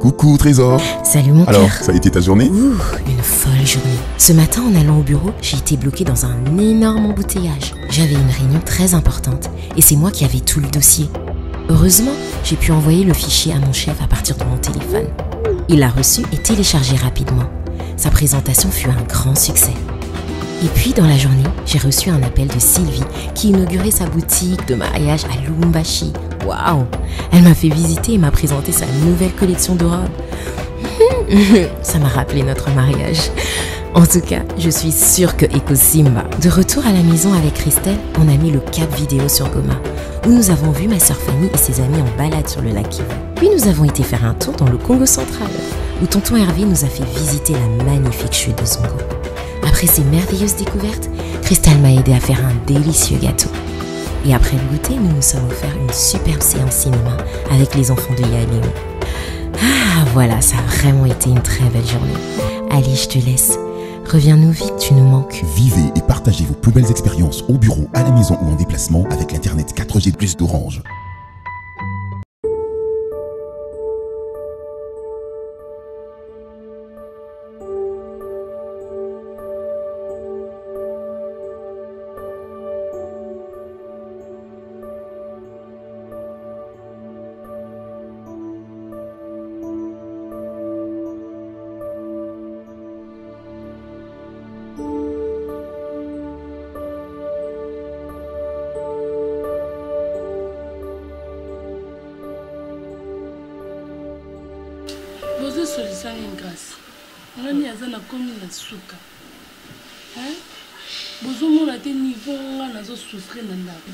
Coucou Trésor. Salut mon cœur. Alors, ça a été ta journée? Ouh, une folle journée. Ce matin, en allant au bureau, j'ai été bloquée dans un énorme embouteillage. J'avais une réunion très importante et c'est moi qui avais tout le dossier. Heureusement, j'ai pu envoyer le fichier à mon chef à partir de mon téléphone. Il l'a reçu et téléchargé rapidement. Sa présentation fut un grand succès. Et puis, dans la journée, j'ai reçu un appel de Sylvie qui inaugurait sa boutique de mariage à Lubumbashi. Waouh! Elle m'a fait visiter et m'a présenté sa nouvelle collection de robes. Ça m'a rappelé notre mariage. En tout cas, je suis sûre que Eco Simba. De retour à la maison avec Christelle, on a mis le cap vidéo sur Goma, où nous avons vu ma sœur Fanny et ses amis en balade sur le lac Kivu. Puis nous avons été faire un tour dans le Congo central, où tonton Hervé nous a fait visiter la magnifique chute de Zongo. Après ces merveilleuses découvertes, Christelle m'a aidé à faire un délicieux gâteau. Et après le goûter, nous nous sommes offert une superbe séance cinéma avec les enfants de Yael Léon. Ah voilà, ça a vraiment été une très belle journée. Allez, je te laisse. Reviens-nous vite, tu nous manques. Vivez et partagez vos plus belles expériences au bureau, à la maison ou en déplacement avec l'internet 4G+ d'Orange.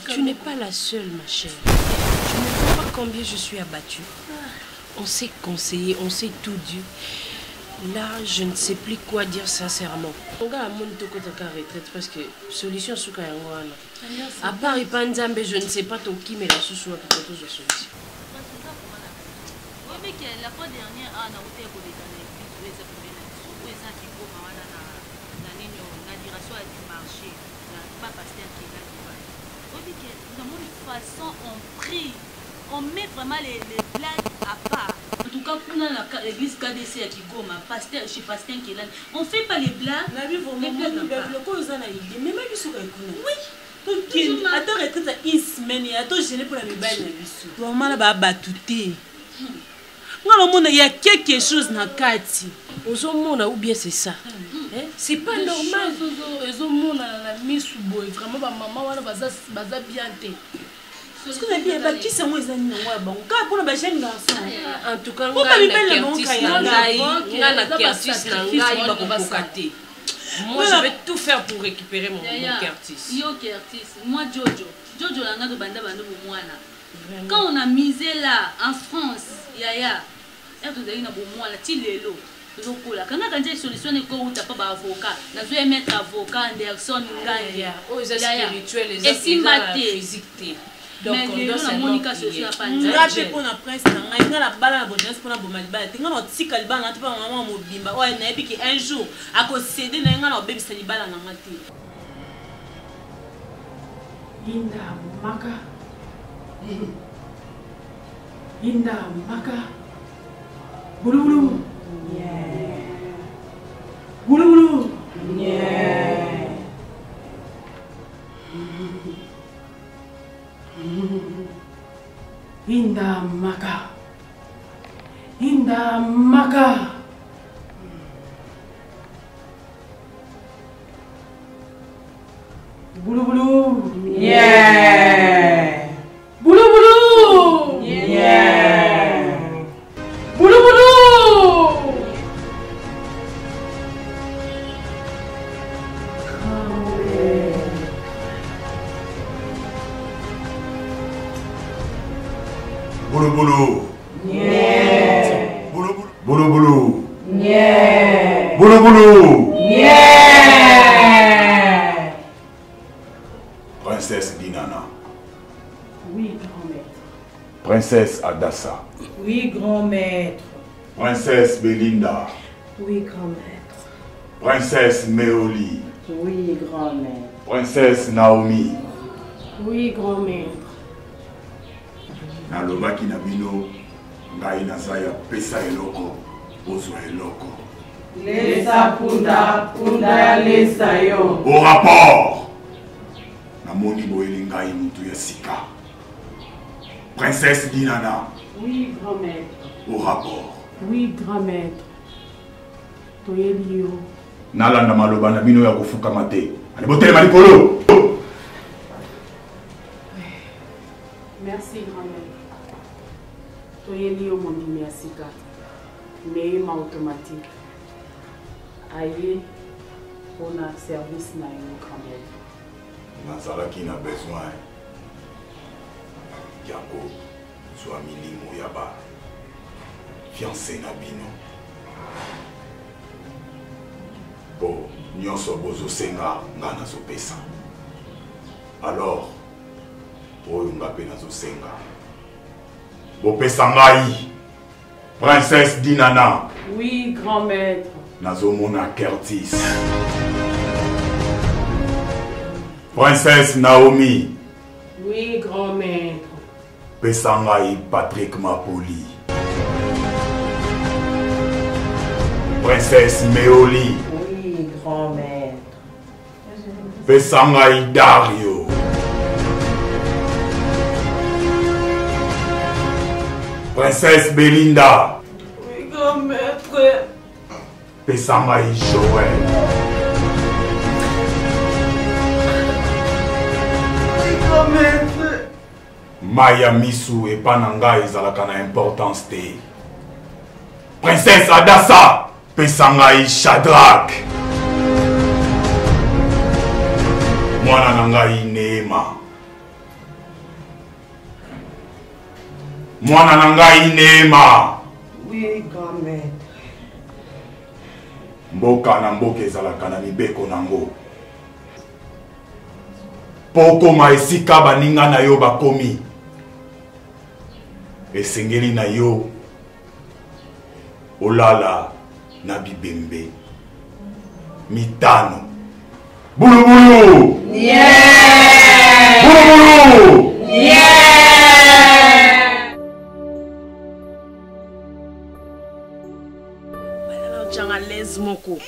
Tu n'es pas la seule, ma chère. Tu ne vois pas combien je suis abattue. On s'est conseillé, on s'est tout dit. Là, je ne sais plus quoi dire sincèrement. On va monter à retraite parce que solution souka yangwana. À part Ipanzambe, je ne sais pas ton qui mais la sous-sous à toute solution. La fois dernière, on a été pour les années. La direction a du marché. Pas pasteur qui est là. Nous avons une façon, on prie. On met vraiment les blagues à part. En tout cas, pour l'église KDC à Kigoma, pasteur, chez pasteur qui est là, on ne fait pas les blagues. Les blagues à part. Oui. Attends, retraite à une semaine et attends, je n'ai pas la mébaille. Vraiment, là, bah, batouté. Il y a quelque chose dans le kati. Ou bien c'est ça. C'est pas normal. Vraiment, maman, bien. Parce que les gens qui sont les amis, en tout cas, moi je vais tout faire pour récupérer mon Curtis. Moi Jojo quand on a misé là en France, Yaya, quand on a une solution, on n'a pas d'avocat. On a mettre avocat Anderson, et si physique. Donc on doit se Monica sur la page. Pour la presse, on a la balle pour la on a tika le ban, on a maman mobimba. Ouais, un jour, à cause céder, on a bébé c'est balle en matin. Inda maka. Inda maka. Bulu bulu. Yeah. Bulu bulu. Yeah. Inda maka. Inda maka. Bulu bulu. Yeah. Bulu bulu. Yeah. Bulu bulu. Bulu bulu. Yeah. Bulu bulu. Yeah. Bulu bulu. Yeah. Princesse Dinana. Oui, grand-maître. Princesse Adassa. Oui, grand-maître. Princesse Belinda. Oui, grand-maître. Princesse Meoli. Oui, grand-maître. Princesse Naomi. Oui, grand-maître. Nalobaki Nabino. ngai nazaya pesa eloko ozwa eloko. Lesa punda, punda ya lesa yo. Au rapport, namoni boyeli ngai mutu ya sika. Princesse Dinana. Oui, grand maître. Au rapport. Oui, grand maître. Toyeli yo. Nalanda maloba na bino ya kofukama te. Ali botelema likolo. Merci, grand maître. Toyeli yo mondimi ya sika. Neema automatique. Aye pour un service na yo, grand maître. Nazalaki na besoin. Yango zwa milimo ya ba fiancé na bino. Po nyonso bozosenga nga nazopesa. Alors oyo nga mpe nazosenga bopesa ngai Princesse Dinana. Oui, grand maître. Nazomona Curtis. Princesse Naomi. Oui, grand maître. Pesa ngai Patrick Mapoli. Princesse Meoli. Oui, grand maître. Pesa ngai Dario. Princesse Belinda. Oui, grand maître. Pesa ngai Joël. Oui, grand maître. Maya Misu et Pananga ezalaka na importance te. Princesse Adassa. Pesa ngai Shadrach. Mwana na ngai Neema. Mwana na ngai Neema. Oui, grand maître. Mboka na mboka ezalaka na mibeko nango. Pokoma esika baninga na yo bakomi. Esengeli na yo olala na bibembe mitano. Bulubulu. Yeah! Bulubulu. Yeah! Changa les moko.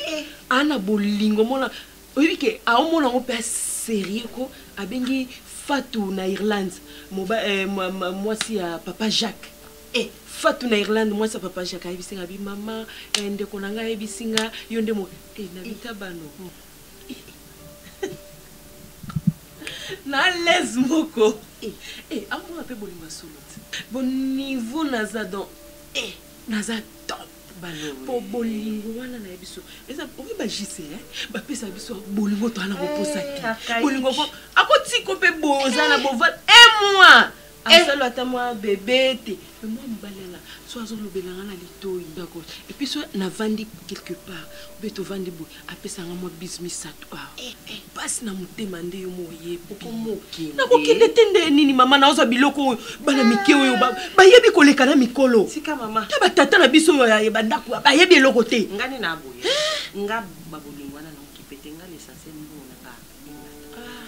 Ana bolingo mona. Oui que a mona on peut sérieux ko abengi Fatou na Irlande. Moi si papa Jacques. Fatou na Irlande moi si papa Jacques a bisinga bi mama ende konanga e bisinga yonde mo na bitabano. Na les moko. Amu ape bolingo solo. Bon niveau naza donc naza top. Po bolingo wana na biso eza obi ba jise ba pesa biso bolingo to ala reposa ki bolingo ko akoti ko pe boza na bova mois asalo ata moi bébé te moi mbalela so azolobelanga na litoi d'accord et puis so na vandi quelque part beto vandi bo apesa nga moi business sato passe na mutema nde yo moye poko moki na kokende tende nini mama na oza biloko bana mike oyo ba yebi koleka na mikolo sika mama ta batata na biso yo ya bandako ba yebi eloko te ngani na boye nga babolingo na okipete nga l'essentiel mbona ka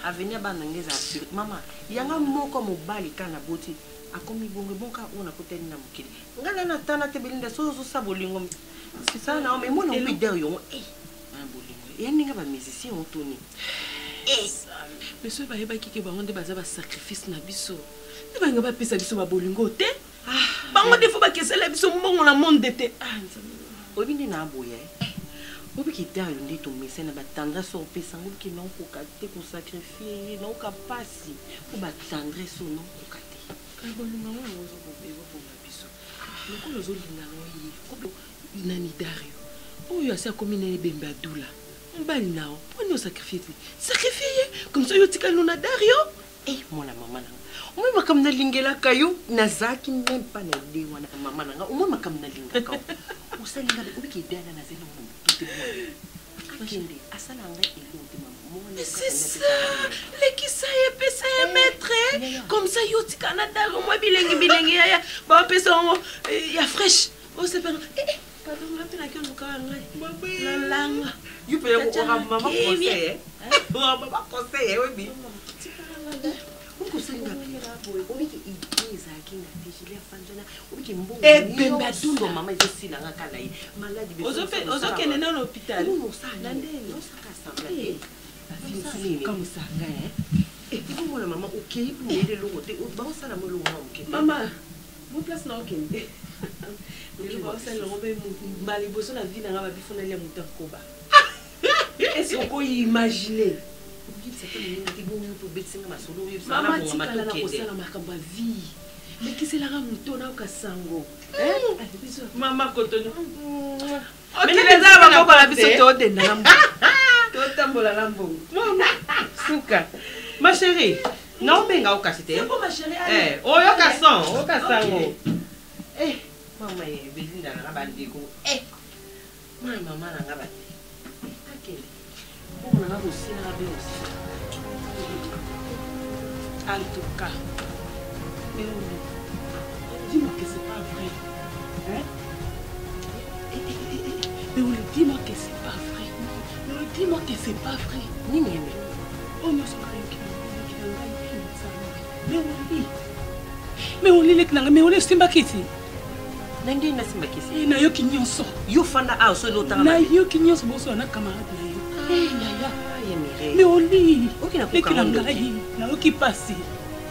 avenir bana ngeza assurer mama yanga moko mobali kana boti akomi bongo bonka ona koteni na mukili ngana na tana te belinda so sabolingo c'est ça na mais moi non plus derrière bolingo yeninga ba musicien ontoni monsieur ba yeba kike bango nde baza ba sacrifice na biso ne banga ba pesa biso ba bolingo te bango defo ba kesela biso mbongo na monde te obindi na boye obi ki derrière nde to mesena ba tendresse au pesa ngo ki non ko kate ko sacrifier non ka pasi ko ba tendresse non ko kate bolingo ngo ngozo ko bebo ko biso lokolo zo linga ngoyi ko nani Dario oyo asa komine bemba dula mbali nao poni o sacrifier comme ça yo tikalo na Dario mona mama nanga moi makam na lingela kayo nazaki même pas na dewa na mama nanga moi makam na linga ka usalinga ubiki dana na zelo mo tout akende asala ngai elonte mama c'est ça leki ça y pesa ya maître comme ça yo tikana Dario moi bilengi ya ba pesa ya fresh oh c'est pas pardon la pena que nous caranga la langue you peux maman conseiller maman conseiller oui bi ozokende na l'hôpital mama mo place na okende baliboso na vie nanga babifona lia moto akoba esi okoimagine mama tikala na kosala makambo ya vie mekiselaka moto na okasango mama kotoni okileza bakokola biso toodenda na mbongo totambola na mbongo suka ma chérie naobenga okasi te oyoka son okasango mama ye belinda nanga bandeko mai mama nanga bate akele bongo nanga kosinanga be osila en tout cas dis-moi que c'est pas vrai mais on lui dis-moi que c'est pas vrai mais on lui dis-moi que c'est pas vrai nini yeme oh non c'est vrai mais on lit les knanga mais on les simba kiti nangi na simba kiti na yo kinyonso yo fanda a so no tanga na yo kinyonso boso na camarade na yo yaya yemire mais on lit okina ko kanga na yo ki passer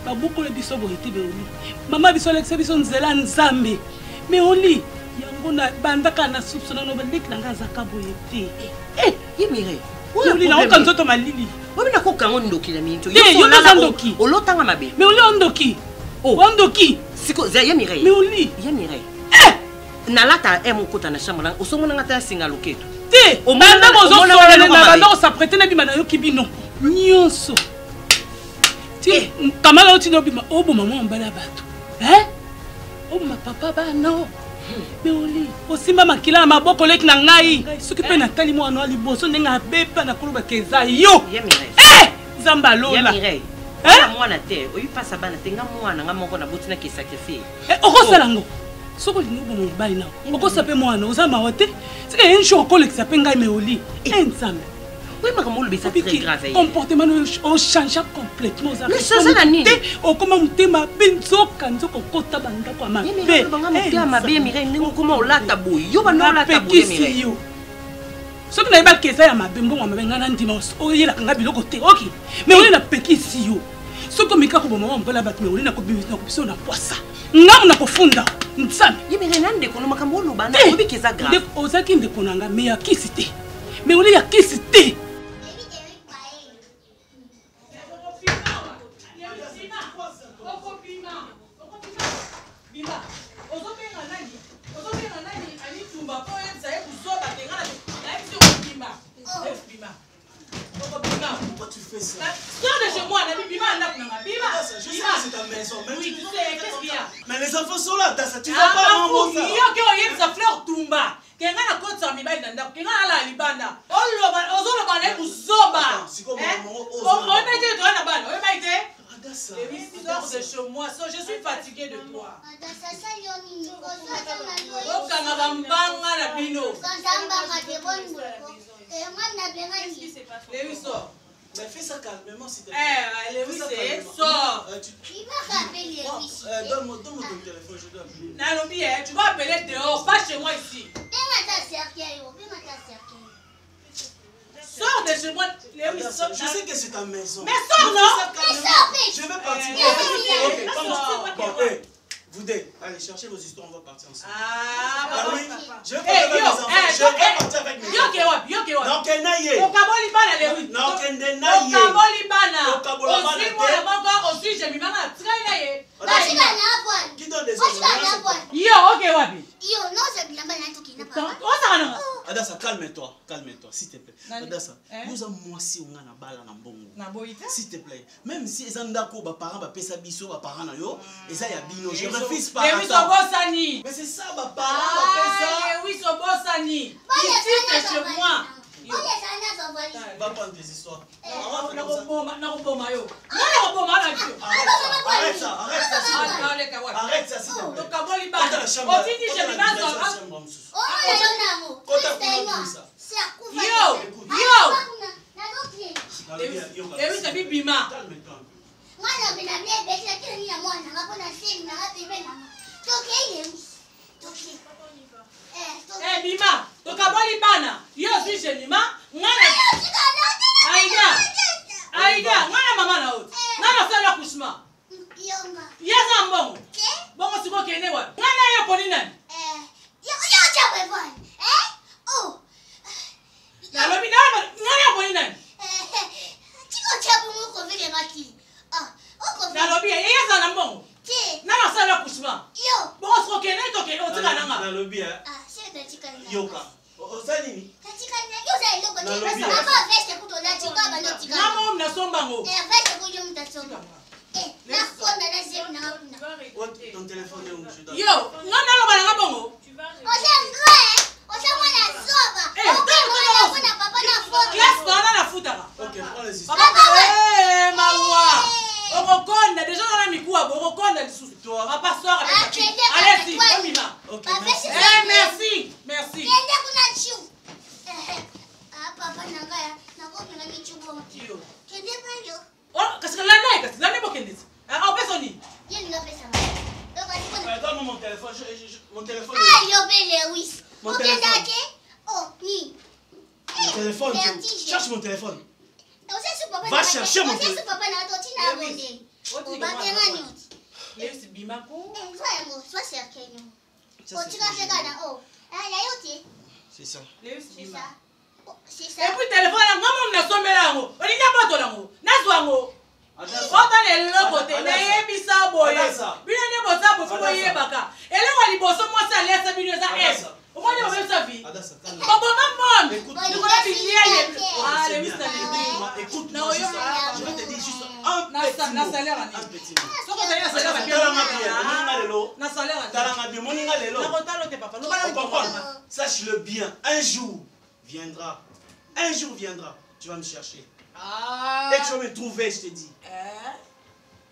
ba boko le biso bo ete be oni mama biso le biso nzela nzambe mais on lit yango na bandaka na soupçonna no ba lik nanga zaka bo ete yemire oli na okanzoto malili obi na ko kango ndokila minto yo na ndoki olotanga mabe mais oli ondoki ondoki siko za yemire mais oli yemire nalata mokota na chambre na osomona ngata singa loketo te omanda bozo na bando s'apprêter na bima na yo kibino nyonso ti kamala oti no bima oboma mo mbala bato oboma papa bano mais oli osimba makila na maboko leki na ngai soki pe natali mwana wa liboso ndenge abepa na koloba keza yo zamba lola mwana te oyipasa bana te nga mwana nga moko na botina ki sacrifice okosala ngo soko lingo bomo bali na okosa pe mwana ozama wote c'est que un jour kolekisa pe ngai me oli nzambe oui mais comme le c'est très grave comportement au change complètement ça mais ça na nini o koma mutema benzoka nzoko kota banda kwa mabe banga mabe mire ningo koma olata boy yo bana olata boy mire soki na yeba keza ya mabe mbongo mabe ngana ndima oyela kanga biloko te oki mais oli na pekisi yo soki mika ko bomo mbola bat mais oli na ko bimisa na ko biso na poisa ngamu na kofunda ntsana yimire nande kono makambo loba na obi keza grave ozaki ndeko nanga mais ya kisi te mais oli ya kisi te Pourquoi tu fais ça? Sors de chez moi, Bima, je sais que c'est ta maison, mais oui, tu sais, qu'est-ce qu'il y a? Mais les enfants sont là, tu vas pas rendre ça. Il y a fleur tumba. Kenga na kotsa mibali nanda, kenga ala libanda. Ozolo bana kuzoba. On m'a toi na bana, on m'a dit. Sors de chez moi, je suis fatiguée de toi. Lévi, sors. Mais fais ça calmement s'il te plaît. Lévi, sors. Donne-moi ton téléphone, je dois appeler. Nalobi, tu vas appeler dehors, pas chez moi ici. Sors de chez moi. Lévi, sors. Je sais que c'est ta maison. Mais sors, non? Je vais partir. Ok, vous deux, allez chercher vos histoires, on va partir ensemble. Ah oui, je vais partir avec mes enfants. Je vais partir avec mes enfants. Non, Kenaye. Okaboli bana Lévi. Non, Kenaye. Okaboli bana. Okaboli bana. Aussi moi là-bas aussi je m'y mets à traîner. Qui donne des ordres? Yo, ok wapi. Yo, non, c'est bien bana tout qui n'a pas. Adassa, calme-toi, s'il te plaît. Adassa, nous avons moi si on a na bala na mbongo. S'il te plaît. Même si les andako ba parents ba pesa biso ba parents na yo, et ça y a bino, je refuse pas. Mais c'est ça ba parents ba pesa. Oui, so bossani. Ici chez moi. Va prendre des histoires. Arrête ça, s'il te plaît. Eh Bima, tokaboli bana. Yo suis chez Bima. Aïda, ngana mama na ot. Ngana fait l'accouchement. Yeza mbongo. Bongo siko kene wa. Ngana yo poni nani? Oh. La lobi na ngana poni nani? La lobi yeza na mbongo. Nana fait l'accouchement. Bongo siko kene to kene otika nanga. La lobi yoka. Ozani. Ton téléphone est où? Yo, non, bon. Ok, prends les histoires. Déjà dans la mikoua, toi. Papa soir avec allez-y, Mima. Ok, merci. Merci. Oh, qu'est-ce que la n'est pas qu'elle ah, personne. Donne-moi mon téléphone. Mon téléphone. Mon téléphone. Cherche mon téléphone. Va chercher mon téléphone. C'est ça. C'est ça. Et puis téléphone, maman n'a sommé là. On n'y a pas de là. N'a Ota le lokote na yebisa boya. Bina ne bosa bo fo yebaka. Ele wali boso mo sa lesa bino za es. O mo ne bo sa vie. Baba maman. Écoute, je vais te dire juste un petit mot. Sache-le bien, un jour viendra, tu vas me chercher. Et tu vas me trouver, je te dis.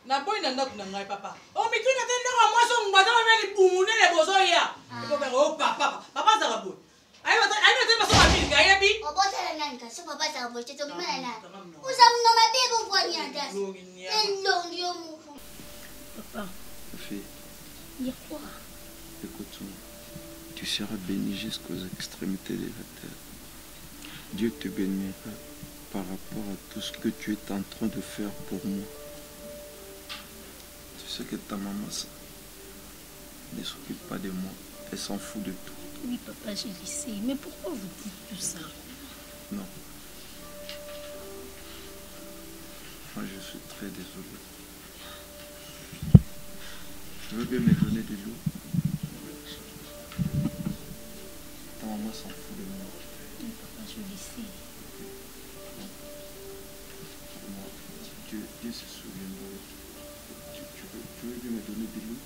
Na boy na ndako na ngai papa. O mi kina tende kwa mwaso ngwata meli bumune le bozo ya. Ko be o papa za boy. Ayo te baso ma mili ga yebi. O bota la nanga, so papa za boy te to mala na. Uza mno mabebo vonya ndas. Ndong yo mu. Papa. Fille. Il y a quoi? Écoute-moi. Tu seras béni jusqu'aux extrémités de la terre. Dieu te bénira par rapport à tout ce que tu es en train de faire pour moi. Tu sais que ta maman ne s'occupe pas de moi. Elle s'en fout de tout. Oui, papa, je le sais. Mais pourquoi vous dites tout ça? Non. Moi, je suis très désolé. Tu veux bien me donner de l'eau? Ta maman s'en fout de moi. Oui, papa, je le sais. Dieu se souviendra. Tu veux bien me donner de l'eau?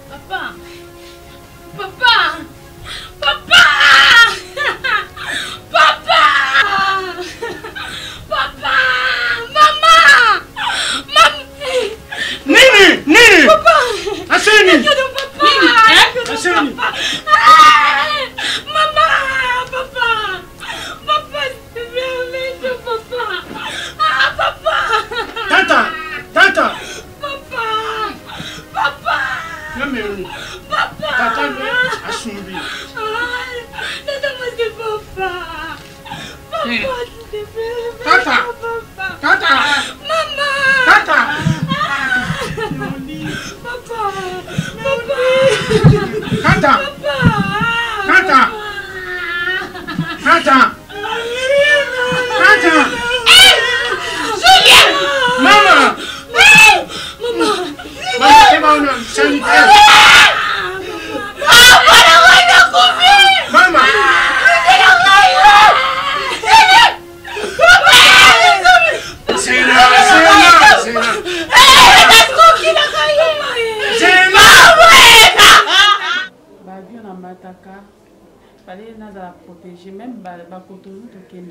Papa!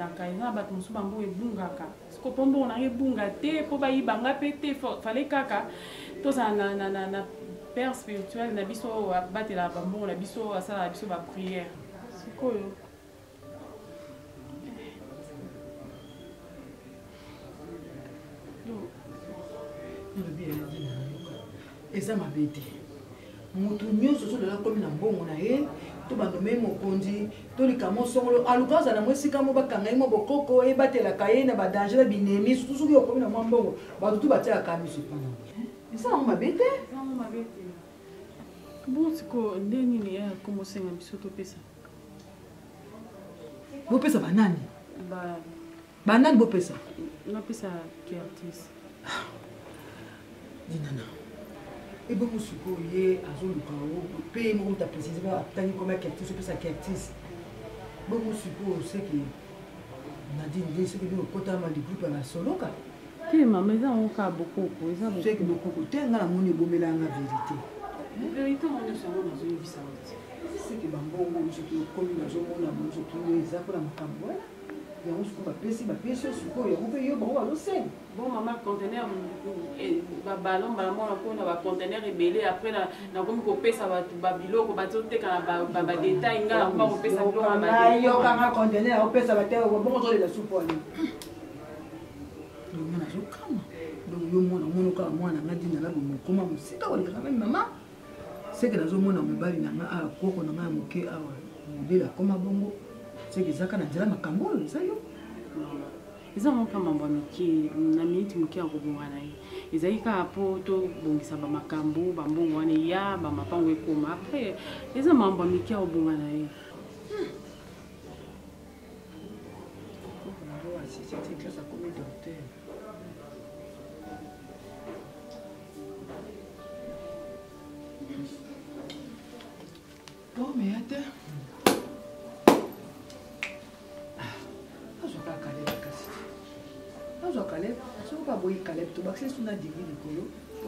bandaka eza bato mosusu bango ebungaka siko mpo mbongo nango ebunga te mpo bayibanga mpe te fale kaka tozala na père spirituel na biso oyo abatela bambongo na biso oyo asalaka biso bapriere sikoyo eza mabe te moto nyonso ozolela komi na mbongo na ye to bandome mokonzi to likamo songolo aluka azala mo esika mo bakanga ye mo bokoko ebatelaka ye na badanger na binemi surtout soki okomi na mwa mbongo bato tu batiaka miso mpana eza nango mabe te bon siko nde nini ya komosenga biso topesa bopesa banani banani bopesa napesa Curtis dinana ebe mosuku ye azoluka mpe moko ta précise atangi koma Curtis opesa Curtis be mosuku seki nadine nde soki bino okotama li groupe ya basoloka te mama eza oka bokoko eza seki bokoko te nga namoni ebomelanga vérité vérité moni sango nazoyebisa te seki bambongo soki okomi nazomona mo soki eza mpona makambo wana yango soki bapesi yo sikoyo yango mpe yo bango bazosenga bon mama conteneur babalon balamona mpona baconteneur ebele après nakomi kopesa bato babiloko bazoteka na badetail nga nakoba kopesa biloko yokanga conteneur opesa bateo bongo ozolela supu wana donc nga nazokama donc yo mwana omona kaka mwana nga dina labo mokoma mosika kolekaka meme mama seke nazomona mobali nanga awa koko nanga ya moke awa modele akoma bongo seke ezaka na nzela makambo oyo eza yo eza moka mambo ya mike na miniti moke ya kobonga na ye ezali kaka mpo tobongisa bamakambo bambongo wana ya bamapango ekoma apres eza mambo ya mike ya kobonga na ye Oh, mais attends. Azwa Caleb, soki pas boyi Caleb to bakse suna digi likolo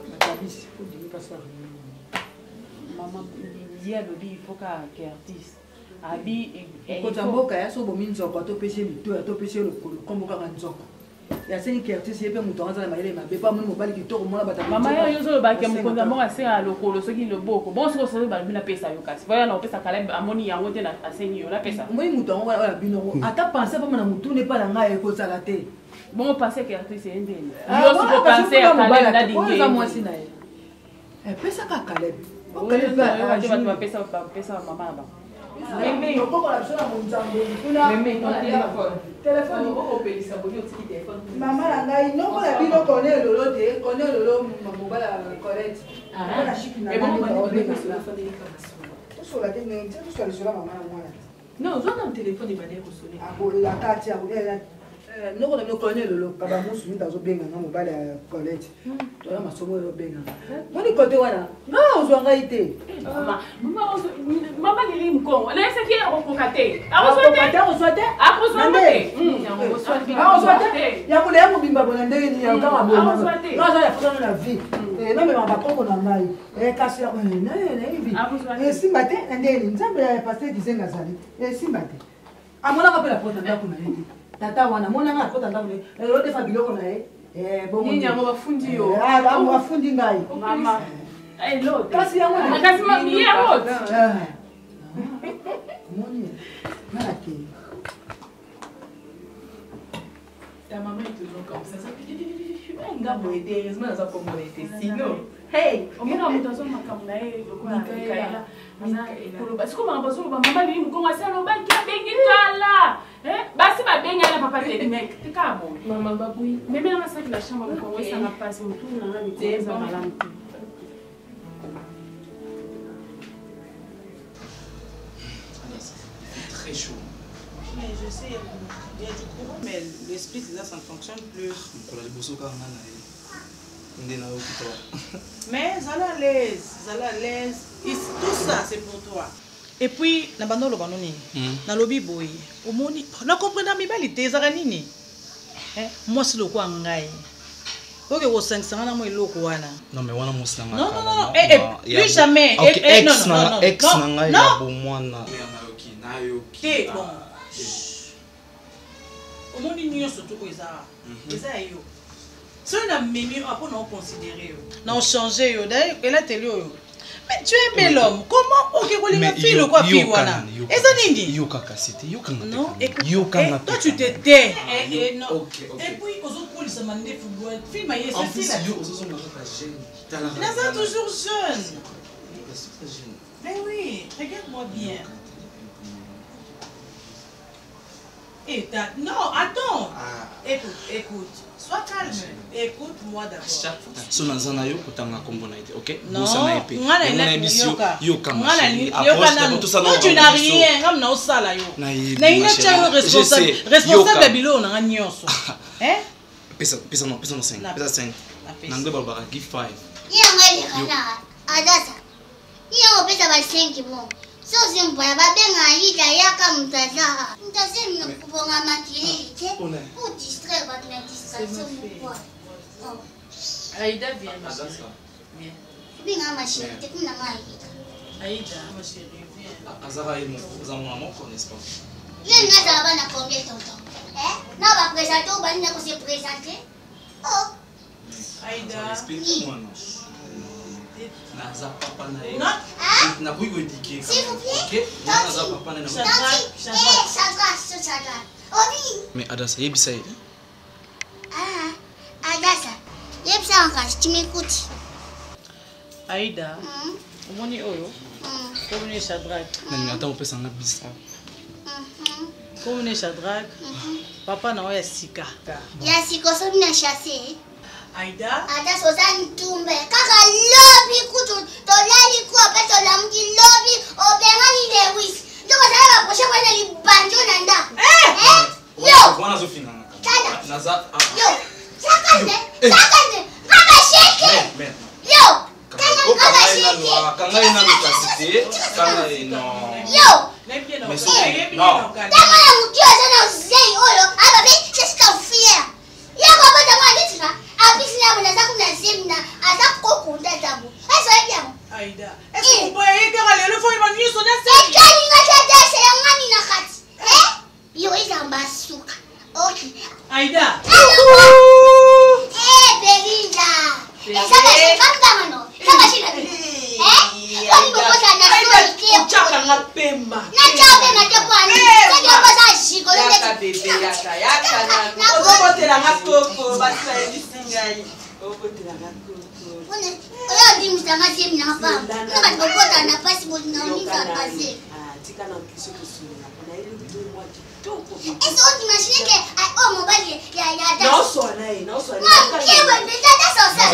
na tabisi pour digi passer maman dia lobi foka Curtis abi kota mboka ya so bomi nzoko to pese mito ya to pese lokolo kombo kaka nzoko ya seni Curtis yepe muto azala mayele mabe pa mun mobali kitoko mona bata mama yo zo ba ke mukonza mo ase a lokolo soki loboko bon soko so ba bina pesa yo kasi voya na pesa Caleb amoni yango te na aseni yo na pesa moi muto ngo wala bino ata penser pa na mutu ne pa na ngai ko sala te bon penser que Curtis est indé yo si penser à Caleb na dingue ça moi si na pesa ka Caleb o Caleb ba pesa mama ba meme yo koko la sona monzambo kuna meme téléphone o pelisa boni otiki téléphone mama na ngai no la bino connaît lolo te connaît lolo mobala correct na shiki na bon ba ko so la tene tu so la mama na mwana non zo na téléphone ba de ko soni abo la kati ya noko na connaît lolo kaba musu ni tazo benga na mobala correct to ya masomo yo benga moni kote wana no zo ngai te mama lili mkongo na ese ki okokate akoswate ya mule ya mobimba bona ndenge ni ya kama bona ngaza ya fona na vie na me mama koko na ngai kasi ya na hivi simba te na ndenge nzambe ya pasteur dizenga zali simba te amona ka pela pota ndako na yeye tata wana mona nga pota ndako ne rote fa biloko na ye bongo nini yango bafundi yo bafundi ngai mama lo kasi yango kasi mami yango moni na ke ta maman est toujours comme ça nga bo aider heureusement ça comme aider sinon hey omona mutazo makamna ye lokona kaela koloba siko mama bazo ba mama lili mkongo asalo ba ki bengi kala basi ba benga na papa te mec te kabo mama babui meme na masaki la chambre mkongo esa na passe mutu na ngani teza malamu très chaud. Mais je sais, il y a du courant, mais l'esprit, ça ne fonctionne plus. Mais Zala l'aise, tout ça c'est pour toi. Et puis, na bandolo banoni, na lobi boy, omoni, na comprendre mi balite zaranini. Moi c'est le quoi ngai. Ok, au 500 na mo eloko wana. Non mais wana mo sanga. Non, plus jamais. Non. Ex nanga ya bo mwana. T'es bon. au monde union surtout que ça yo si on a même après on considérer on changer yo d'ailleurs elle a télé yo mais tu es bel homme comment OK ko linga fille ou quoi fille wana eza nini yo kaka c'était yo kanga non yo kanga toi tu te tais non OK et puis aux pour ça mande football film est en plus yo aux sont jeune Naza toujours jeune mais oui regarde-moi bien. Et non, attends. Écoute. Sois calme. Écoute-moi d'abord. So nazana yo kotanga kombo na ite, OK? Non. Tu n'as rien. Ngam na osala yo. Na ina cha responsable. Responsable bilo na nyonso. Hein? Pesa 5. Nangwe balbara give 5. Yanga kana. Adasa. Yo pesa ba 5 mo. So simple babenga ida yaka mtaza. Mtaza mnakubonga makili. Pour distraire votre distraction quoi. Aïda viens ma chérie. Viens. Binga ma chérie, te kuna mai. Aïda ma chérie viens. Azara et mon maman connaissent pas. Yé ngaza bana combien tonton? Na ba présenter ou bana ko se présenter? Oh. Aïda. Explique-moi non. Naza papa na ye. Na bui go indiquer. S'il vous plaît. OK? Naza papa na. Sadra. Obi. Mais Adasa yebisa ye. Adasa. Yebisa encore, tu m'écoutes. Aïda. Omoni oyo. Komune Shadrach. Nani ata opesa nga bisa. Komune Shadrach. Papa na ya sika. Ya sika so na chasser. Aïda. Ada sozani tumbe. Kaka lobby kutu. To lali ku apeto la mki lobby. Obenga ni Lewis. Ndoko sana baposha kwa li banjo nanda. Yo. Wana zo finga. Naza. Yo. Sakande. Kaka sheke. Yo. Kaka sheke. Kanga ina mikasite. Kanga ino. Yo. Mais non. Dama ya mkio sana uzei oyo. Aba be sika fier. Ya baba dama nditira. Abisi na mwana za kuna zemna aza kokunda tabu. Eso yamo. Aïda. Est-ce qu'on peut aider à le faire une nuit sonner ça? Et quand il va te ya ngani na kati. Yo iza mbasuka. OK. Aïda. Belinda. Esa ba shikanga mano. Esa ba shikanga. Kwani bokosa na sori ke. Chaka na pemba. Na chaka na te kwani. Sasa bokosa shiko le. Yaka bebe yaka na. Okotela ngakoko basa ebisingai. Okotela ngakoko. Oya ndimisa ngazemi na hapa. Na bakokota na passport na unika pase. Tika na kisho kusuna. Na ile bidon wa kitoko. Eso t'imagines que oh mon bague ya da. Non so na e, non so na. Non, qui va me da so ça. Ah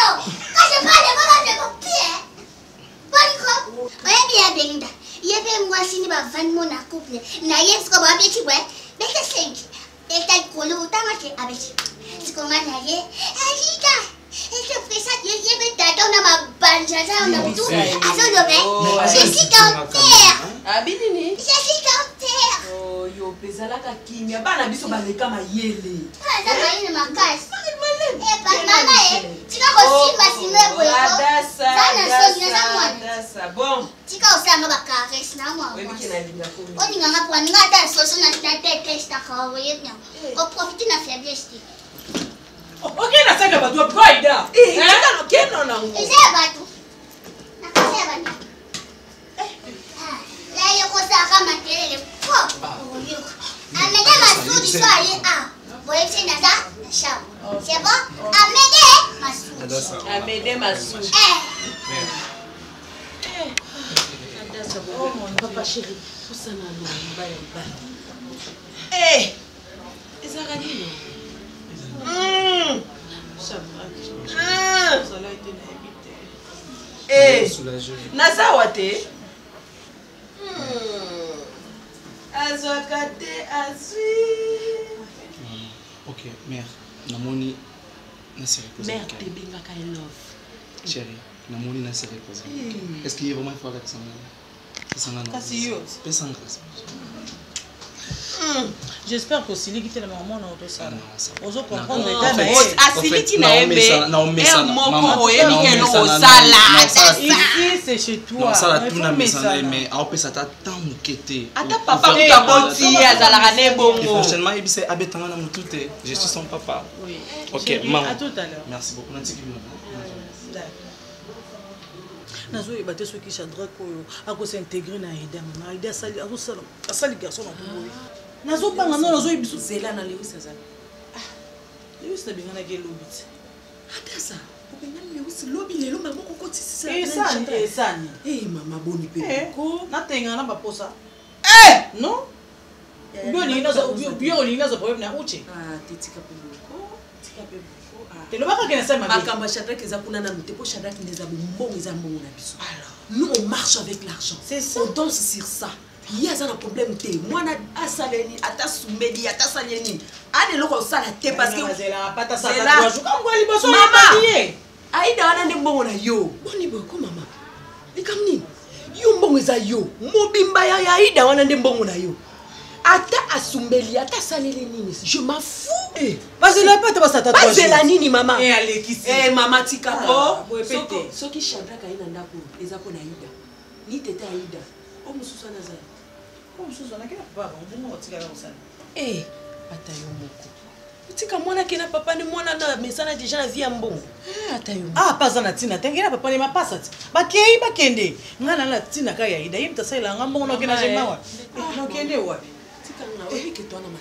non. Quand je parle de moi de mon pied. Bonne croix. Oya bien Belinda. Yebe moi sini ba van mo na couple. Na yes ko ba beti we. Beta 5. Eta kolo utamake abeti. Siko ngana ye. Ajita. Est-ce que ça yebe tata na ma banja za na bitu. Aso dobe. Je suis dans terre. Abinini. Je suis dans terre. Oh yo bezalaka kimia bana biso baleka mayele. Aza bayine makasi. Mama tika kosimba simebo yako. Sana songi na mwana. Bon. Tika osanga ba caresse na mwana. Wewe kina linga komi. Oni nganga kwa ninga ta soso na tete sta ka yenya. Ko profiter na faiblesse. OK na saka batu kwa Aïda. Keno na ngo. Eza batu. Na kasa batu. La yoko saka makelele. Po. Amede masudi swali boye tena za shamba. C'est bon? Amede Massoudi. Oh mon papa chéri, tout ça na mbaya Eh! Ezaka nini? Nazawa te. Azwaka te azwi. OK, mère, namoni na série posée. Mère te bengaka I love. Chérie, namoni na série posée. Est-ce qu'il y a vraiment une fois que ça ça kasi yo pesa grâce. J'espère que Sili qui est la maman dans tout ça. On va comprendre les gars. Sili qui n'a aimé. Ici c'est chez toi. Non, ça la tout n'a mais en plus ça t'a tant moqué. Ata papa tu as boti azala ne bongo. Prochainement il s'est abetanga na mutute. Je suis son papa. Oui. OK, maman. À tout à l'heure. Merci beaucoup. Nazo e bateso ki Chandra ko ako s'intégrer na Aïda maman Aïda asali garçon na bobo nazo panga non nazo biso zela na Lewis azala Lewis na bingana ke lobit ata ça obengana Lewis lobi lelo mama ko kotisi esani mama boni pe ko natenga na baposa non bio ni nazo problème na uche tetika pe tika pe Makambo Shadrach eza kuna na mutepo Shadrach neza bongo eza mbongo na biso. Nous on marche avec l'argent. C'est ça. On danse sur ça. Il y a un problème té. Moi na asaleni ata sumbedi ata saleni. Ane loko sala té parce que zela pata sa ta jour quand ngwa liboso ya papier. Aïda wana ndi mbongo na yo. Boni boko mama. Likamni. Yo mbongo eza yo. Mobimba ya Aïda wana ndi mbongo na yo. Ata asumbeli ata saleli nini je m'en fous. Vas-y la pata basa ta toi. Vas-y nini mama. Alekisi. Mama tika ko. Soki Shadrach aina ndako eza ko na Aïda. Ni tete Aïda. O mususu na za. O mususu na kila papa mbongo tika la osana. Ata yo moko. Tika mwana kena papa ni mwana na mesana déjà na vie mbongo. Ata yo. Pasa na tina tengela papa ni mapasa ti. Bakei bakende. Ngana na tina ka ya Aïda yimta sala ngambongo no kena jemawa. No kende wapi? Oui, que toi, on m'a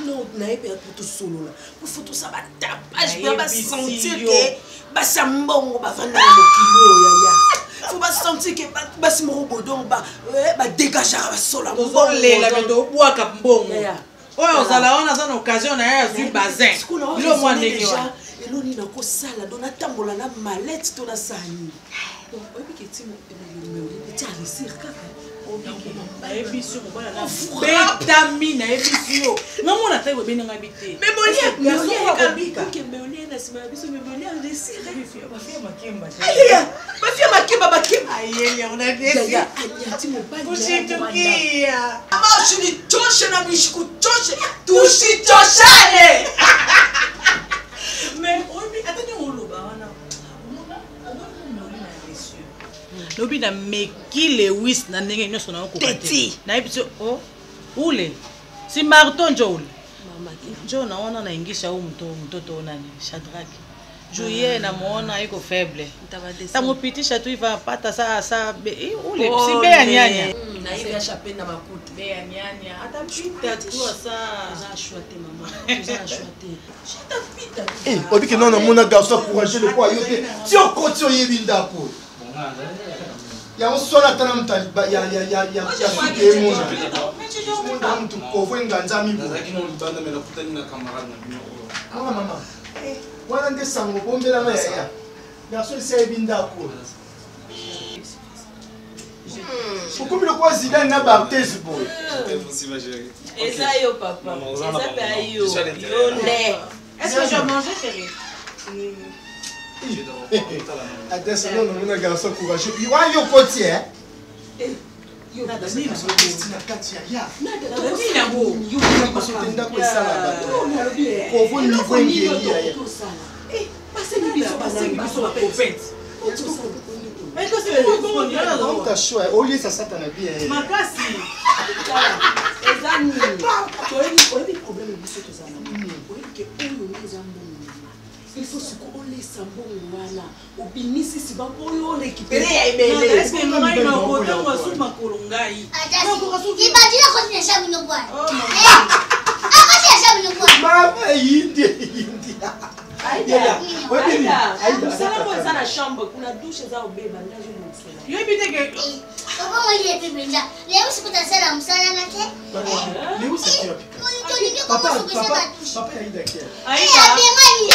non, on a eu pour tout solo là. Pour photo ça va tapage, je peux sentir que ça mbongo va vendre le kilo, faut pas sentir que bas mon bodon va dégager la solo. On les la meto bois cap mbongo. Ouais, on a une occasion na sur bazin. Le mois déjà, et l'oni na ko sala dona tambola na mallette to na sani. Donc, oui que tu me tu as réussi kaka. Ebisu mobala na vitamine ebisu ngamona tayi webenga bité memolia kabika ke memolia na sima biso memolia ndesira bafia makemba ayeli on a desi ya anyati mobali kushitukia ama shini toshe na mishiku toshe tushitoshane mais obi atani oloba wana lobi na meki Lewis na ndenge nyonso na ko teti na ebiso ule si marton njo ule njo naona naingisha huyu mtoto nani Shadrach juye namuona iko faible tamupitisha tu iva pata sa ule si be ya nyanya na hivi ashapenda makutu be ya nyanya atapita tu sa za shwate mama za shwate shitapita obiki non mona garçon courageux le quoi yote ti on continue yebinda ko ya usona tana mtaliba ya fike mona mona mtu kovwe nganza mibo lakini ulibanda mela kutani na camarade na mama wana nde sango bombela na ya garçon c'est yebinda ko ukumile kwa Zidane na Barthez boy eza yo papa eza pa yo yonde est-ce que je vais manger chérie Attends, non, un garçon courageux. Il va y côté, hein? Yo, nada nini na kati ya nada nini na bo yo na kutenda kwa sala ba ko vo ni ko ngi ya basi ni biso ba prophet mais que c'est le bon ta choix au lieu ça satana bien makasi ezani to ebi problème biso to sana o ke oyo nzambo il faut se coller sambongo wana obinisi si ba oyo récupérer ya ebele est-ce que maman il m'a côté moi sous ma kolongai ibadila ko ni shabu no bwana akati ya shabu no bwana mama yindi Aïda, msala kwa sana chambre, kuna douche za obeba ndaje msala. Yo biteke. Papa moi il est bébé. Leo sikuta sala msala nake. Leo sikio pika. Papa Aïda qui. Aïda. Abenga ni le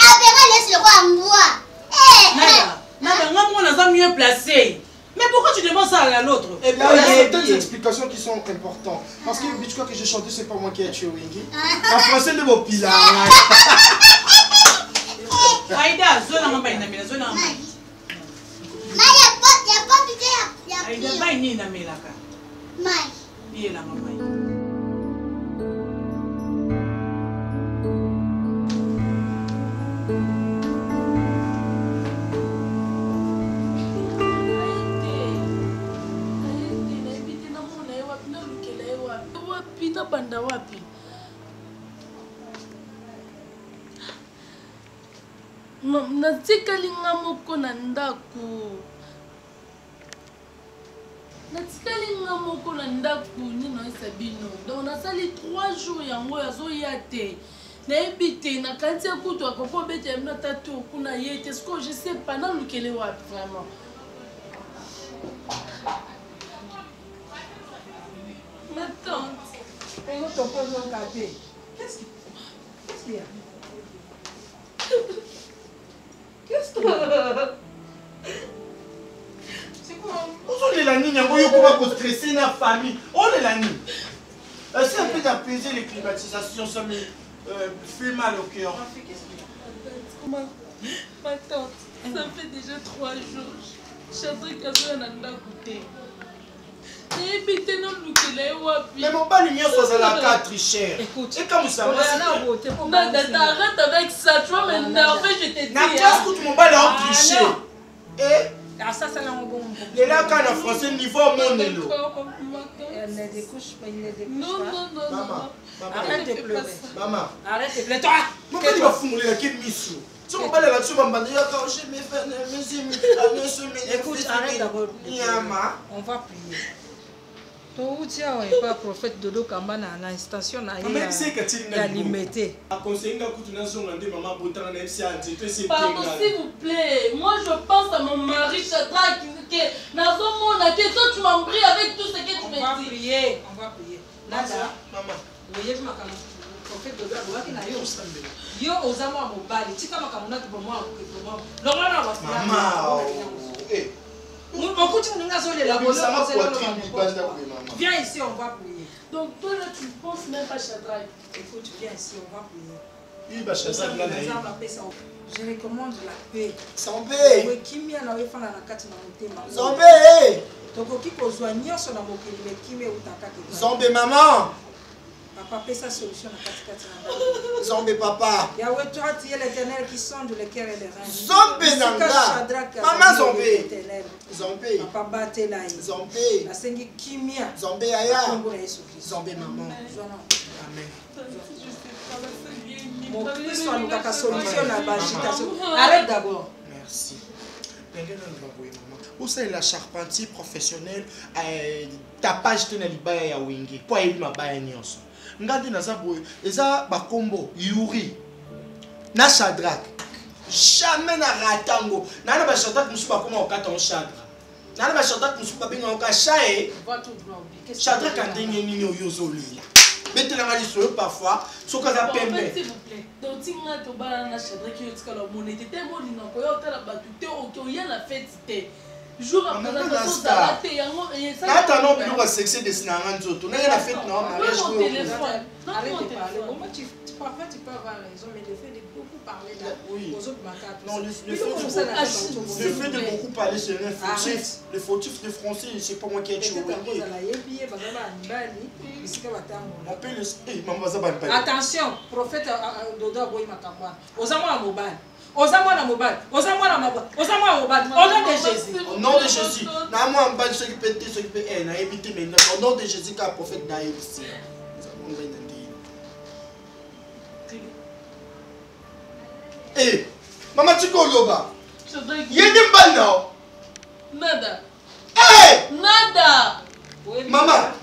abenga laisse le roi mbwa. Nada ngamo na za mieux placé. Mais pourquoi tu demandes ça à l'autre? Il y a certaines explications qui sont importantes. Parce que tu crois que j'ai chanté, c'est pas moi qui ai tué Wingy. En français, de mon pila. Aïda, zona ngamba inamela, zona ngamba. Mai ya pas piqué ya. Aïda, mai ni inamelaka. Mai. Yela ngamba. natikali nga moko na ndako. Natikali nga moko na ndako nino esabino. Donc nasali 3 jours yango azoya te. Nayebi te na kanti ya kutu akoko bete ya mina tatu kuna yete. Est-ce que je sais pas na lukele wapi vraiment. Ma tante. Qu'est-ce qu'il y a? Qu'est-ce qu'il y a? C'est quoi? On est la ligne, on va stresser la famille. On est la ligne. C'est un peu d'apaiser les climatisations, ça me fait mal au cœur. Ma tante, ça fait déjà 3 jours. Chadrik a besoin d'un goûter. Mais mon bal lumière soit à la 4 cher. Écoute, et comme ça, t'arrêtes avec ça, tu vas m'énerver, je te dis. Na classe que mon bal est triché. Et ça c'est un bon problème. Et là quand le français niveau mon élo. Elle ne découche pas, il ne découche pas. Non. Maman, arrête de pleurer. Maman, arrête de pleurer. Toi. Pourquoi tu vas fouler la quête mission? Si on parle là-dessus, on va dire quand j'ai mes écoute, arrête d'abord. On va prier. Toutia est pas prophète Dodo Kamba na station na ya limité. Pardon s'il vous plaît, moi je pense à mon mari Chadrak que nazomona que toi tu m'embrouilles avec tout ce que tu me dis. On va prier. Nada, maman. Voyez ma caméra. Prophète Dodo Kamba na yo. Yo ozama mobali, tika makamuna tu bomo bomo. Longana wa maman. Eh. On continue à zoler la viens ici, on va prier. Donc toi là tu penses même pas Chadrak. Écoute, viens ici, on va prier. Je recommande la paix. Zambé. Zambé maman. Papa, paie sa solution à Katikati. Zambé papa. Yahweh, toi, tu es l'éternel qui sonde le cœur et les reins. Zambé nanga. Maman Zambé. Zambé. Papa batela. Zambé. La sengi kimia. Zambé aya. Zambé maman. Amen. Mon Christ soit nous la solution à l'agitation. Arrête d'abord. Merci. Où c'est la charpentier professionnelle tapage de libaya ya wingi pour aider ma baya nyonso. Ngadi na zabo eza bakombo Yuri na Chadrak. Jamais na ratango. Na ba Chadrak musu ba koma okata on Chadrak. Na ba Chadrak musu ba benga okachae. Chadrak andenge nini oyozo lila. Mettez-la mal sur eux parfois, ce qu'on a permis. S'il vous plaît, donc si on a tout bas na Chadrak qui est la monnaie, t'es mon ina ko yo tala batute o ko ya la fête té. Jour après la fête yango et ça. Attends, non, on sexy de sinanga nzoto. Na la fête non, mariage ko téléphone. Arrête de parler. Comment parfois tu peux avoir raison, mais le fait de beaucoup parler aux autres macaques. Non, le fait de beaucoup parler c'est un fautif. Le fautif de français, c'est pas moi qui ai tué. Attention, prophète Dodo Aboy Makamba. Osama Mobile. Osama Mobile. Osama Mobile. Osama Mobile. Au nom de Jésus. Au nom de Jésus. Na moi en bas ceux qui pétent, ceux qui pétent, na éviter maintenant. Au nom de Jésus car prophète d'ailleurs ici. Eh, maman tu koloba. Yende mbana. Nada. Eh! Nada. Maman.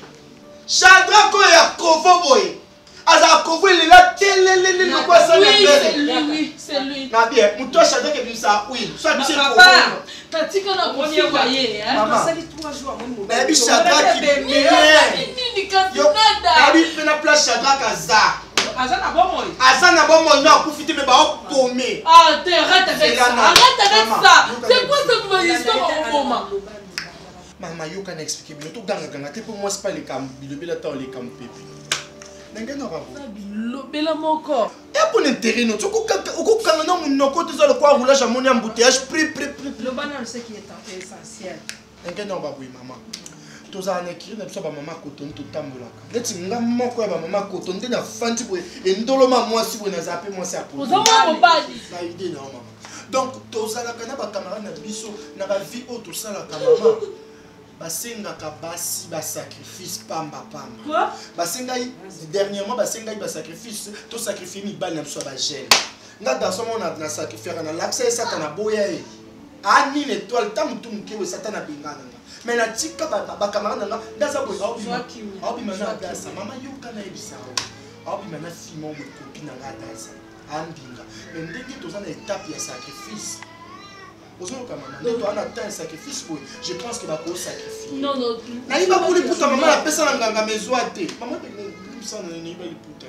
Chadra ko ya kovo boy. Aza kovo il est là le quoi ça oui, c'est lui. Na bien, muto Chadra ke bimsa oui. Soit tu papa. Tatika na konfier hein. Maman, ça dit 3 jours même. Baby Chadra qui bien. Yo nada. Baby fait na place Chadra kaza. Azana bomoy. Azana bomoy na profiter mais ba pomé. Ah, arrête avec ça. Arrête avec ça. C'est quoi cette histoire au moment? Maman, yo kan expliquer bien tout ganga ganga te pour moi c'est pas les cam bilobela ta les cam pépi. Nengena ba. Bilobela moko. Et pour l'intérêt non, tu ko kanga na mon côté ça le quoi roulage à mon embouteillage pri. Le banane c'est qui est essentiel. Nengena ba boy maman. Toza na écrire na biso ba maman koton to tambolaka. Neti nga moko ya ba maman koton te na fandi boy et ndoloma moi si boy na zappé moi c'est à pour. Ozama mobali. Na idée na maman. Donc toza la kana ba camarade na biso na ba vie auto ça la maman. Basengaka basi ba sacrifice pamba. Quoi? Basengai dernièrement basengai ba sacrifice to sacrifier mi bal na biso ba gêne. nga garçon on a sacrifié na l'accès satana boya e ani l'étoile tam tum ke satana bingana mais na tika ba camarade nga ndaza boya obi mana place mama yoka na ebisao obi mana Simon mo copine nga dansa andinga mais ndenge toza na étape ya sacrifice sacrifice, je pense que va sacrifier. Non, non. Il va pour pour ta maman la personne en maison à thé. Maman il ça n'a ni pas le putain.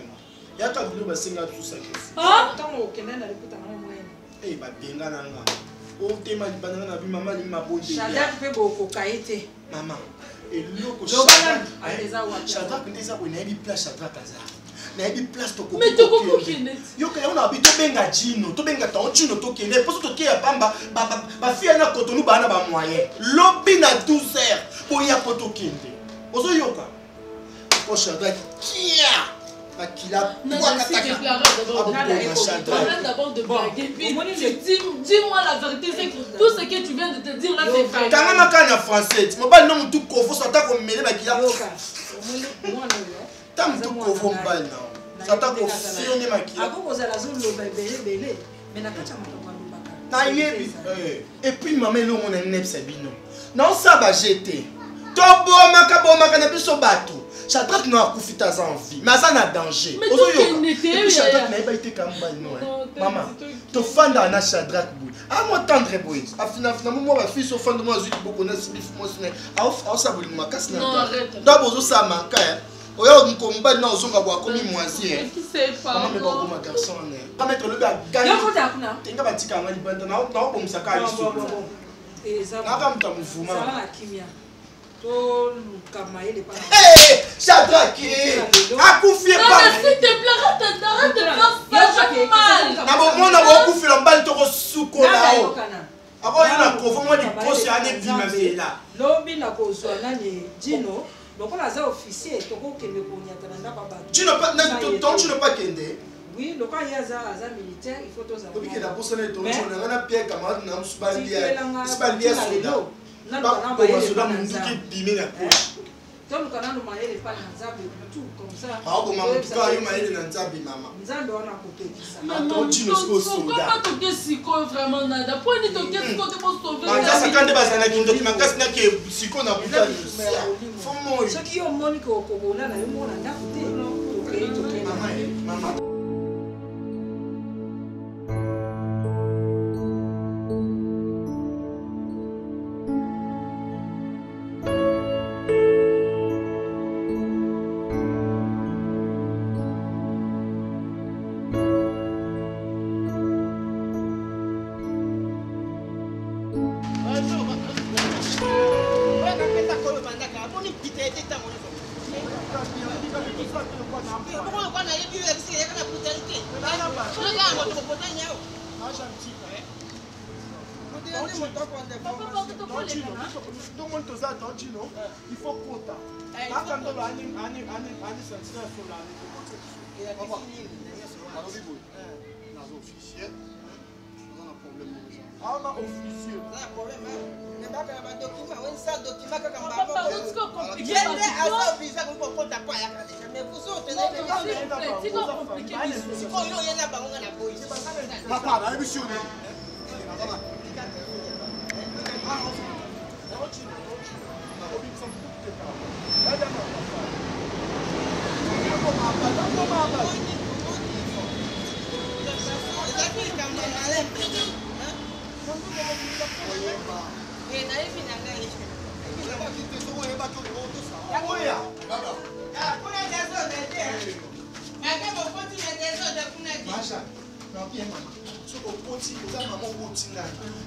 Il y a ta vidéo va singa tout sacrifice. Ah, tant au Kenya na le putain moi. Eh ba benga na nga. O tema di banana na bi maman li mabode. Shadrach pe boko kaite. Maman. Et loko Shadrach ndeza ko na bi place Shadrach kaza. Na ebi place to ko. Mais to ko kene. Yo ka on a bi to benga Gino, to benga ta Gino to kene. Parce que to ke ya pamba ba fille na Cotonou ba na ba moyen. Lobi na 12 heures pour ya poto kende. Ozo yoka. O Shadrach kia. Akila d'abord de blaguer. Dis-moi la vérité, c'est que tout ce que tu viens de te dire là, c'est vrai. Quand même quand en français, tu m'as non tout confus, ça t'a comme mêlé ba kila. Tam tout confus ba non. Ça t'a confusé ma kila. Ako kozala zolo ba belé, mais na kacha mutomba. Na yebi. Et puis maman lo mon nep sabino. Non ça va jeter. Toboma kaboma na biso bato. Shadrach n'a pas fait ta envie, mais ça n'a danger. Mais tu Shadrach n'a pas été comme maman, tu fan dans Shadrach. Ah, moi, tendre boy. Finalement, moi, ma fille, fan de moi, je suis beaucoup de moi. Ah, ça veut dire que non, arrête. D'abord, ça manque. Oh, on combat dans son gabois comme moisi. Qui sait pas. Maman, mais bon, ma garçon, pas mettre le gars gagner. T'es pas petit quand même, non, non, comme ça, quand il et ça va me mouvement. Ça va la kimia. Shadrach, a confié pas. S'il te plaît, arrête de faire mal. D'abord, on a beaucoup fait le bal de Souko là-haut. Avant, il y a un convoi de proche année qui là. L'homme n'a pas besoin de Gino. Donc, on a un officier. Tu n'as pas Kende. Oui, le cas il y a un militaire, il faut tous avoir. Oui, il a posé les tours, on a Pierre camarade, on a Spaldia Soda. Non, non, donc quand on m'a dit pas Nzambe tout comme ça. Ah bon maman tu vas y aller dans Nzambe maman. Nzambe on a coupé ça. Maman tu ne sais pas toquer siko vraiment nada. Pour ni toquer siko te pour sauver. Bah ça quand tu vas na kindo tu m'as na que siko na buta. Faut moi. Ce qui est Monique au Congo là na yo mona na côté. Maman. Il faut quota.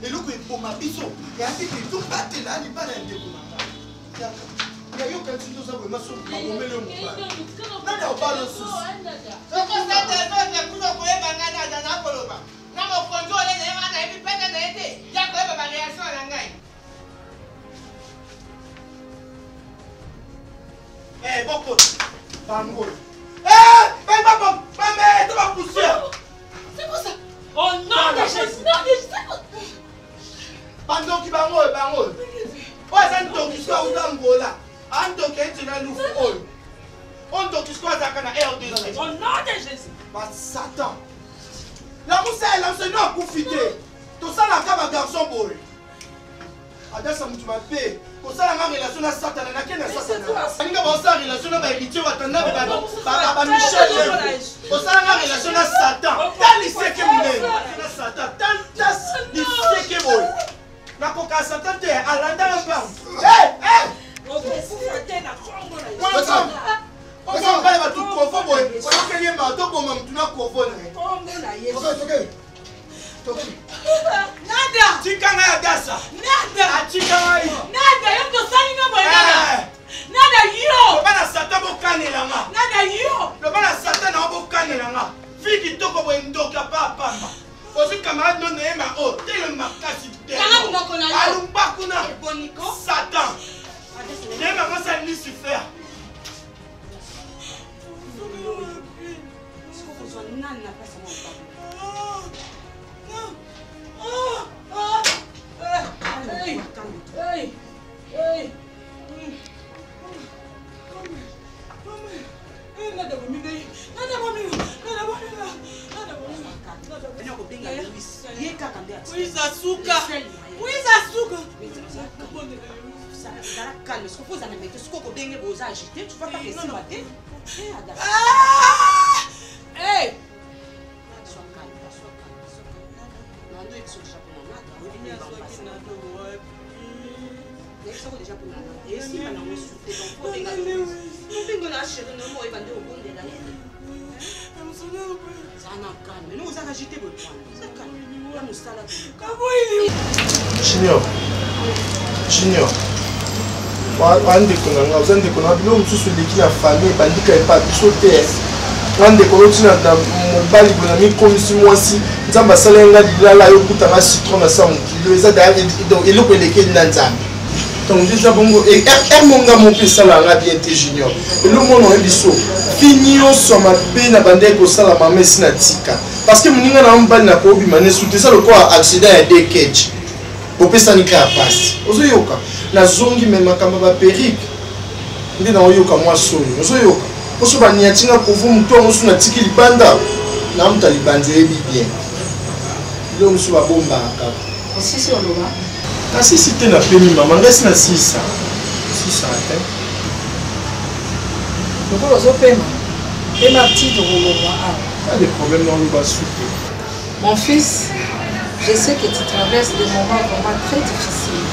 Et le coup est pour ma biso. Et à dit que tout battre là, il va pas il y a eu quand tu nous as vraiment sur le eh, bon Bango. C'est quoi ça? Oh non, de Jésus! Bango qui bango. Ouais, c'est un tour qui soit au Angola. Un tour qui est dans le football. Un tour qui soit dans la RDC. Oh non, de Jésus! Bah, Satan. La moussa elle enseigne à profiter. Tout ça la cave à garçon boy. Adassa mutu mabe. Pour ça la relation à Satan na kena Satan. Aninga ba sa relation na ba héritier watanda ba Michel. Pour ça la relation à Satan. Tant il sait que mouné. Na Satan tant il sait que boy. Na koka Satan te alanda un peu. Eh. On va pas tout confort boy. On va qu'il y ait marteau pour même tout na confort. Nada! Chikanga ya dasa! Nada! Chikanga yi! Nada! Yoko sali na boy nada! Nada yo! Lobana Satan bo kanela nga! Nada yo! Lobana Satan na bo kanela nga! Fiki toko bo ndoka pa pamba! Ozi camarade non ema o! Tele makasi tele! Kanga moko na yo! Alumba kuna! Boniko! Satan! Nema masa Lucifer! Nani na pesa mo pa? Junior. Wandekona vous andekona bilo mususu leki na famille bandika epa biso te. Wandekona tina na mobali bona mi komisi mwasi nzamba salenga dilala yo kutanga citron na sa mukilo eza da donc eloko eleki na nzambe. Donc déjà bongo et monga mon pesa la nga bien te Junior. Elo mono ebiso finio soma pe na bande ko sala mama sina tika. Parce que muninga na mbali na ko bi mané sute ça le quoi accident ya dekage. Popesa nika ya pasi. Ozoyoka na zongi mema kamba ba perique. Ndi na oyoka mwa soni. Ozoyoka. Oso ba niatinga kovu mto musu na tiki libanda. Na mta libanda ebi bien. Lo musu ba bomba aka. Osisi oloba. Kasi si te na pemi maman ngasi na sisa. Sisa te. Lokolo ozopema. Pema petite oloba. Pas de problème dans le bas soupe. Mon fils, je sais que tu traverses des moments vraiment très difficiles.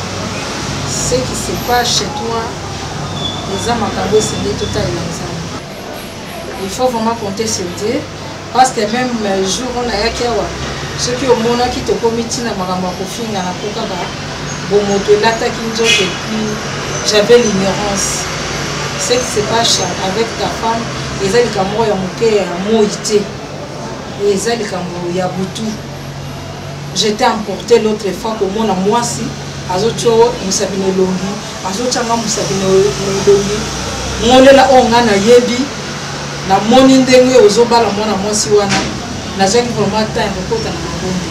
Ce qui se passe chez toi, les âmes à c'est tout à l'ensemble. Il faut vraiment compter sur Dieu. Parce que même le jour où on a yakiawa, ceux qui ont mon qui te commis na marama kofinga na kokaka, bon moto l'attaque et puis j'avais l'ignorance. Ce qui se passe avec ta femme, ils ont le camo ya moke ya moïté. Et ils ont le camo ya butu. J'étais emporté l'autre fois que moi, moi si, azocho musabine longi, azochanga musabine longi. Moi là on a na yebi, na moni ndenge ozobala mwana mwasi wana, na zaki vraiment temps kokota na mabonde.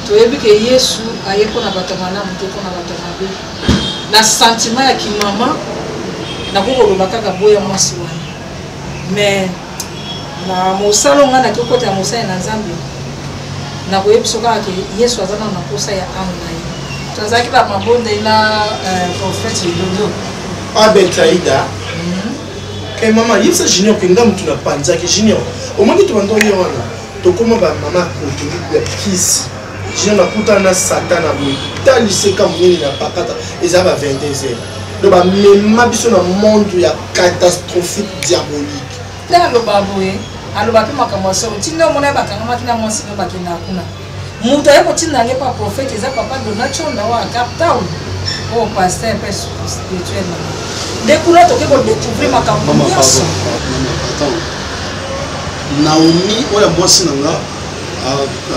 Toyebi ke Yesu ayeko na batamana muteko na batamabe. Na sentiment ya kimama na kokoloba kaka boya mwasi wana. Mais na mosalo nga na kokota mosala na Nzambe. Na koyebisoka ke Yesu azana na kosa ya amna. Tazaki la mabonde na prophète Dodo. Abetaida. Kay mama yisa Junior kinga mtu na panza ke Junior. Omongi tu bando yo wana. To koma ba mama ko to ya kiss. Junior na kuta na Satan aboy. Tali se kamuni na pakata ezaba 22h. Do ba mema biso na monde ya catastrophique diabolique. Na lo baboye. Aloba pe makambo so tinda mona bakanga makina mwasi no bakina kuna mutu ayeko tinda nge pa prophète eza papa Donatio na wa Cap Town o pasteur pe spirituel de kuna to ke ko découvrir makambo nyonso Naomi oya mwasi nanga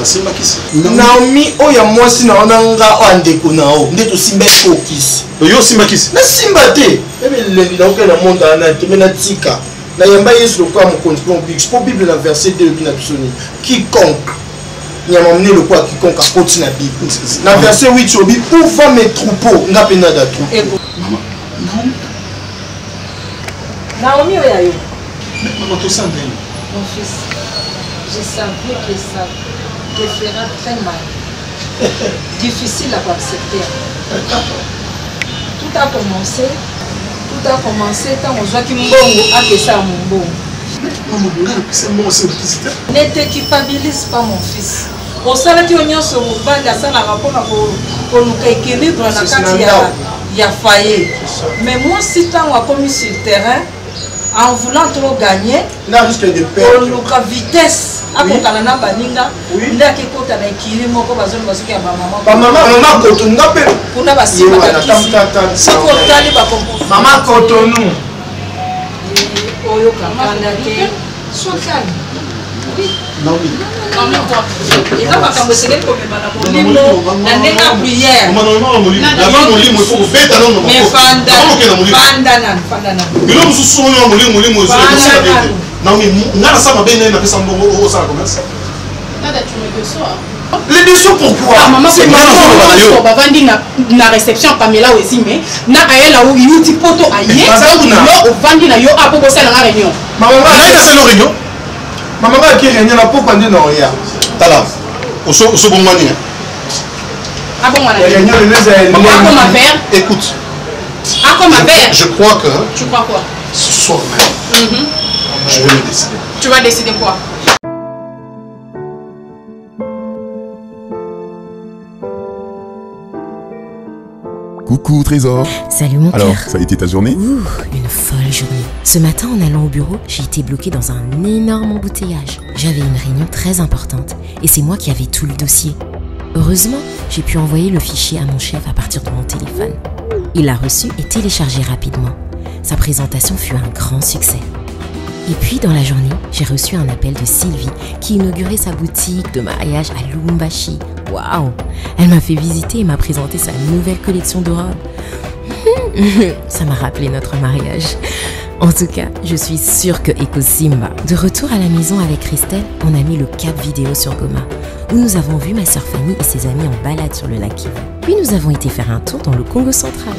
simba kisi Naomi oya mwasi na onanga andeko nao ndeto simba ko kisi yo simba kisi na simba te ebe lendi na okela monda na te mena tika. Na yamba Yesu le quoi mon compte pour Bible la verset 2 bina bisoni quiconque n'y a emmené le quoi quiconque à côté na Bible na verset 8 obi où va mes troupeaux nga pena da troupeau maman Naomi oya yo maman to sande mon fils Je savais que ça te fera très mal. Difficile à accepter. Tout a commencé quand on voit qu'il a fait ça à mon bon. Ne te culpabilise pas, mon fils. Au salaire qui on sur le banc, il y a ça pour nous équilibre dans la carte, il y a failli. Mais moi, si tu as commis sur le terrain, en voulant trop gagner, pour nous vitesse, à la baninga, il y a quelque chose à l'équilibre, pour maman, sois calme. Oui. Non, oui. Et là, on va commencer comme prière. Mais les déçus pourquoi? Maman, c'est na réception Pamela aussi, mais na aela où yuti poto aye, au vandi na yo a popo la réunion. Maman, c'est la réunion. Maman, qui réunion na popo andi na oya. Tala. Au bon mani. Ah bon, voilà. Réunion de comment faire? Écoute. Ah, comment faire? Je crois que. Tu crois quoi? Ce soir même. Je vais me décider. Tu vas décider quoi? Coucou Trésor. Salut mon cœur. Alors, ça a été ta journée? Ouh, une folle journée. Ce matin, en allant au bureau, j'ai été bloquée dans un énorme embouteillage. J'avais une réunion très importante et c'est moi qui avais tout le dossier. Heureusement, j'ai pu envoyer le fichier à mon chef à partir de mon téléphone. Il l'a reçu et téléchargé rapidement. Sa présentation fut un grand succès. Et puis, dans la journée, j'ai reçu un appel de Sylvie qui inaugurait sa boutique de mariage à Lubumbashi. Waouh! Elle m'a fait visiter et m'a présenté sa nouvelle collection de robes. Ça m'a rappelé notre mariage. En tout cas, je suis sûre que Eco Simba. De retour à la maison avec Christelle, on a mis le cap vidéo sur Goma, où nous avons vu ma sœur Fanny et ses amis en balade sur le lac Kivu. Puis nous avons été faire un tour dans le Congo central,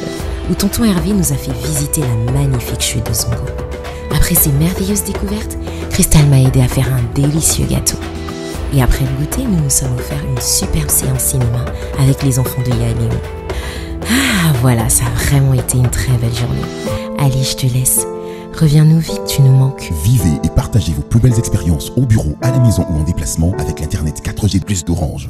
où tonton Hervé nous a fait visiter la magnifique chute de Zongo. Après ces merveilleuses découvertes, Christelle m'a aidé à faire un délicieux gâteau. Et après le goûter, nous nous sommes offerts une superbe séance cinéma avec les enfants de Yaléon. Ah voilà, ça a vraiment été une très belle journée. Allez, je te laisse. Reviens-nous vite, tu nous manques. Vivez et partagez vos plus belles expériences au bureau, à la maison ou en déplacement avec l'Internet 4G+ d'Orange.